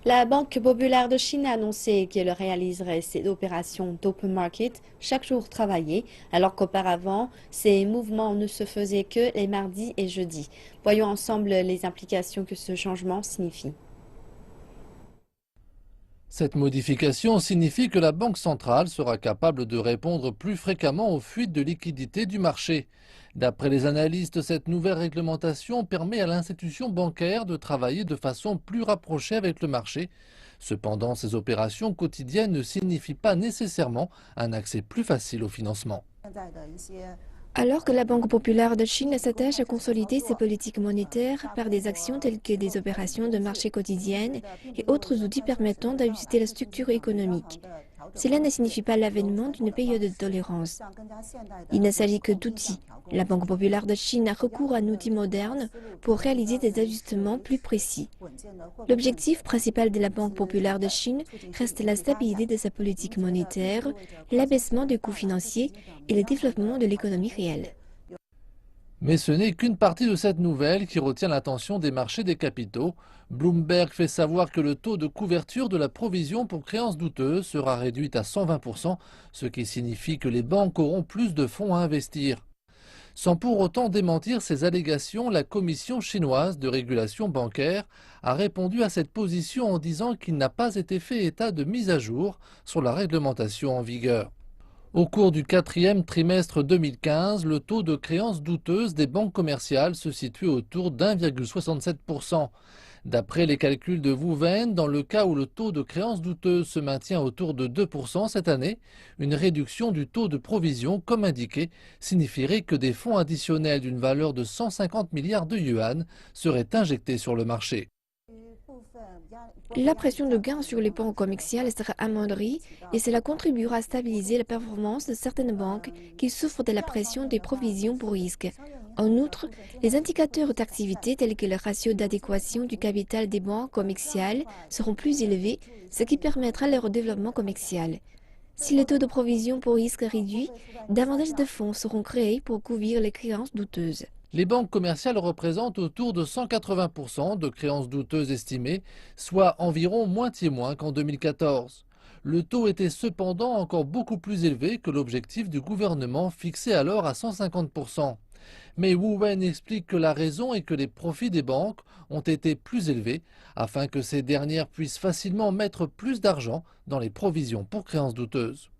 La Banque populaire de Chine a annoncé qu'elle réaliserait ces opérations d'open market chaque jour travaillé, alors qu'auparavant, ces mouvements ne se faisaient que les mardis et jeudis. Voyons ensemble les implications que ce changement signifie. Cette modification signifie que la Banque centrale sera capable de répondre plus fréquemment aux fuites de liquidités du marché. D'après les analystes, cette nouvelle réglementation permet à l'institution bancaire de travailler de façon plus rapprochée avec le marché. Cependant, ces opérations quotidiennes ne signifient pas nécessairement un accès plus facile au financement. Alors que la Banque populaire de Chine s'attache à consolider ses politiques monétaires par des actions telles que des opérations de marché quotidiennes et autres outils permettant d'ajuster la structure économique, cela ne signifie pas l'avènement d'une période de tolérance. Il ne s'agit que d'outils. La Banque populaire de Chine a recours à un outil moderne pour réaliser des ajustements plus précis. L'objectif principal de la Banque populaire de Chine reste la stabilité de sa politique monétaire, l'abaissement des coûts financiers et le développement de l'économie réelle. Mais ce n'est qu'une partie de cette nouvelle qui retient l'attention des marchés des capitaux. Bloomberg fait savoir que le taux de couverture de la provision pour créances douteuses sera réduit à 120%, ce qui signifie que les banques auront plus de fonds à investir. Sans pour autant démentir ces allégations, la Commission chinoise de régulation bancaire a répondu à cette position en disant qu'il n'a pas été fait état de mise à jour sur la réglementation en vigueur. Au cours du quatrième trimestre 2015, le taux de créances douteuses des banques commerciales se situe autour d'1,67%. D'après les calculs de Wouwen, dans le cas où le taux de créances douteuses se maintient autour de 2% cette année, une réduction du taux de provision, comme indiqué, signifierait que des fonds additionnels d'une valeur de 150 milliards de yuan seraient injectés sur le marché. La pression de gain sur les banques commerciales sera amoindrie et cela contribuera à stabiliser la performance de certaines banques qui souffrent de la pression des provisions pour risque. En outre, les indicateurs d'activité tels que le ratio d'adéquation du capital des banques commerciales seront plus élevés, ce qui permettra leur développement commercial. Si le taux de provision pour risque est réduit, davantage de fonds seront créés pour couvrir les créances douteuses. Les banques commerciales représentent autour de 180% de créances douteuses estimées, soit environ moitié moins qu'en 2014. Le taux était cependant encore beaucoup plus élevé que l'objectif du gouvernement fixé alors à 150%. Mais Wu Wen explique que la raison est que les profits des banques ont été plus élevés afin que ces dernières puissent facilement mettre plus d'argent dans les provisions pour créances douteuses.